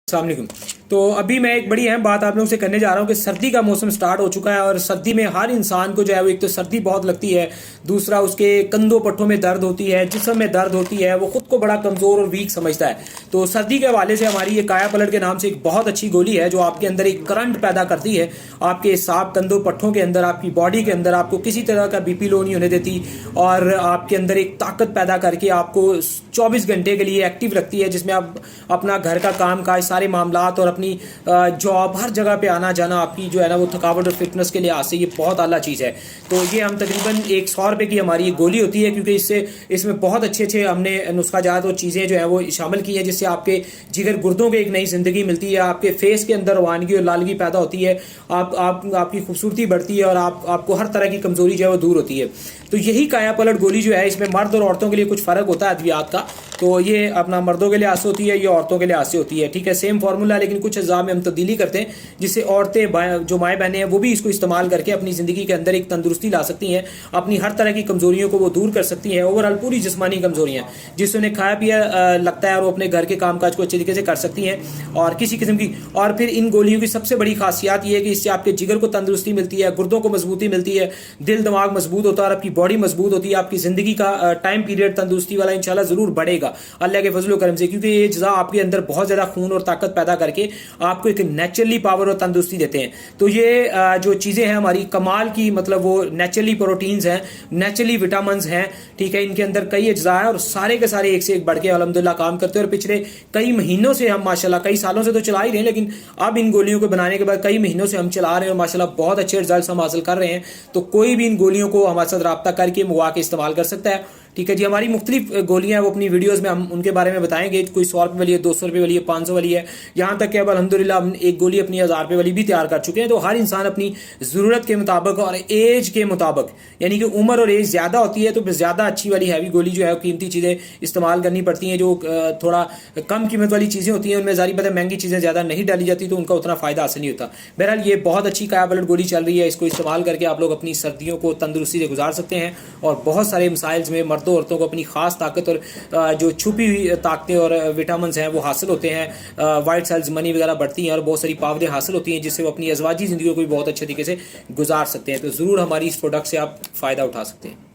السلام علیکم۔ تو ابھی میں ایک بڑی اہم بات آپ لوگوں سے کرنے جا رہا ہوں کہ سردی کا موسم سٹارٹ ہو چکا ہے، اور سردی میں ہر انسان کو جو ہے وہ ایک تو سردی بہت لگتی ہے، دوسرا اس کے کندھوں پٹھوں میں درد ہوتی ہے، جسم میں درد ہوتی ہے، وہ خود کو بڑا کمزور اور ویک سمجھتا ہے۔ تو سردی کے حوالے سے ہماری یہ کایا پلٹ کے نام سے ایک بہت اچھی گولی ہے جو آپ کے اندر ایک کرنٹ پیدا کرتی ہے، آپ کے سانپ کندھوں پٹھوں کے اندر، آپ کی باڈی کے اندر، آپ کو کسی طرح کا بی پی لو نہیں ہونے دیتی، اور آپ کے اندر ایک طاقت پیدا کر کے آپ کو 24 گھنٹے کے لیے ایکٹیو رکھتی ہے، جس میں آپ اپنا گھر کا کام کاج، سارے معاملات اور اپنی جاب، ہر جگہ پہ آنا جانا آپ کی جو ہے نا وہ تھکاوٹ اور فٹنس کے لحاظ سے یہ بہت اعلیٰ چیز ہے۔ تو یہ ہم تقریباً 100 روپے کی ہماری ایک گولی ہوتی ہے، کیونکہ اس میں بہت اچھے ہم نے نسخہ جات اور چیزیں جو ہیں وہ شامل کی ہیں، جس سے آپ کے جگر گردوں کے ایک نئی زندگی ملتی ہے، آپ کے فیس کے اندر روانگی اور لالگی پیدا ہوتی ہے، آپ کی خوبصورتی بڑھتی ہے، اور آپ کو ہر طرح کی کمزوری جو ہے وہ دور ہوتی ہے۔ تو یہی کایا پلٹ گولی جو ہے، اس میں مرد اور عورتوں کے لیے کچھ فرق ہوتا ہے ادویات کا، تو یہ اپنا مردوں کے لحاظ سے ہوتی ہے، یہ عورتوں کے لحاظ سے ہوتی ہے، ٹھیک ہے، سیم فارمولا ہے، لیکن کچھ اجزاء میں ہم تبدیلی کرتے ہیں، جس سے عورتیں جو مائیں بہنیں ہیں وہ بھی اس کو استعمال کر کے اپنی زندگی کے اندر ایک تندرستی لا سکتی ہیں، اپنی ہر طرح کی کمزوریوں کو وہ دور کر سکتی ہیں، اوور آل پوری جسمانی کمزوریاں جس سے انہیں کھایا پیا لگتا ہے، اور وہ اپنے گھر کے کام کاج کو اچھے طریقے سے کر سکتی ہیں، اور کسی قسم کی، اور پھر ان گولیوں کی سب سے بڑی خاصیت یہ ہے کہ اس سے آپ کے جگر کو تندرستی ملتی ہے، گردوں کو مضبوطی ملتی ہے، دل دماغ مضبوط ہوتا ہے، اور آپ کی باڈی مضبوط ہوتی ہے، آپ کی زندگی کا ٹائم پیریڈ تندرستی والا انشاءاللہ ضرور بڑھے گا اللہ کے فضل و کرم سے، کیونکہ یہ اجزاء آپ کے اندر بہت زیادہ خون اور طاقت پیدا کر کے آپ کو ایک نیچرلی پاور اور تندرستی دیتے ہیں۔ تو یہ جو چیزیں ہیں ہماری کمال کی، مطلب وہ نیچرلی پروٹینز ہیں، نیچرلی وٹامنز ہیں، ٹھیک ہے، ان کے اندر کئی اجزاء ہیں، اور سارے کے سارے ایک سے ایک بڑھ کے الحمدللہ کام کرتے ہیں، اور پچھلے کئی مہینوں سے ہم ماشاءاللہ، کئی سالوں سے تو چلا ہی رہے ہیں، لیکن اب ان گولیوں کو بنانے کے بعد کئی مہینوں سے ہم چلا رہے ہیں، اور ماشاءاللہ بہت اچھے رزلٹس ہم حاصل کر رہے ہیں۔ تو کوئی بھی ان گولیوں کو ہمارے ساتھ رابطہ کر کے منگوا کے استعمال کر سکتا ہے، ٹھیک ہے جی۔ ہماری مختلف گولیاں ہیں، وہ اپنی ویڈیوز میں ہم ان کے بارے میں بتائیں گے، کوئی 100 روپے والی ہے، 200 روپے والی ہے، 500 والی ہے، یہاں تک کہ اب الحمدللہ ہم ایک گولی اپنی 1000 روپے والی بھی تیار کر چکے ہیں۔ تو ہر انسان اپنی ضرورت کے مطابق اور ایج کے مطابق، یعنی کہ عمر اور ایج زیادہ ہوتی ہے تو پھر زیادہ اچھی والی ہیوی گولی جو ہے قیمتی چیزیں استعمال کرنی پڑتی ہیں، جو تھوڑا کم قیمت والی چیزیں ہوتی ہیں ان میں ظاہر بات ہے مہنگی چیزیں زیادہ نہیں ڈالی جاتی، تو ان کا اتنا فائدہ حاصل نہیں ہوتا۔ بہرحال یہ بہت اچھی کایا پلٹ گولی چل رہی ہے، اس کو استعمال کر کے آپ لوگ اپنی سردیوں کو تندرستی سے گزار سکتے ہیں، اور بہت سارے مسائل میں مردوں عورتوں کو اپنی خاص طاقت اور جو چھپی ہوئی طاقتیں اور وٹامنز ہیں وہ حاصل ہوتے ہیں، وائٹ سیلز منی وغیرہ بڑھتی ہیں، اور بہت ساری پاوریں حاصل ہوتی ہیں، جس سے وہ اپنی ازواجی زندگی کو بھی بہت اچھے طریقے سے گزار سکتے ہیں۔ تو ضرور ہماری اس پروڈکٹ سے آپ فائدہ اٹھا سکتے ہیں۔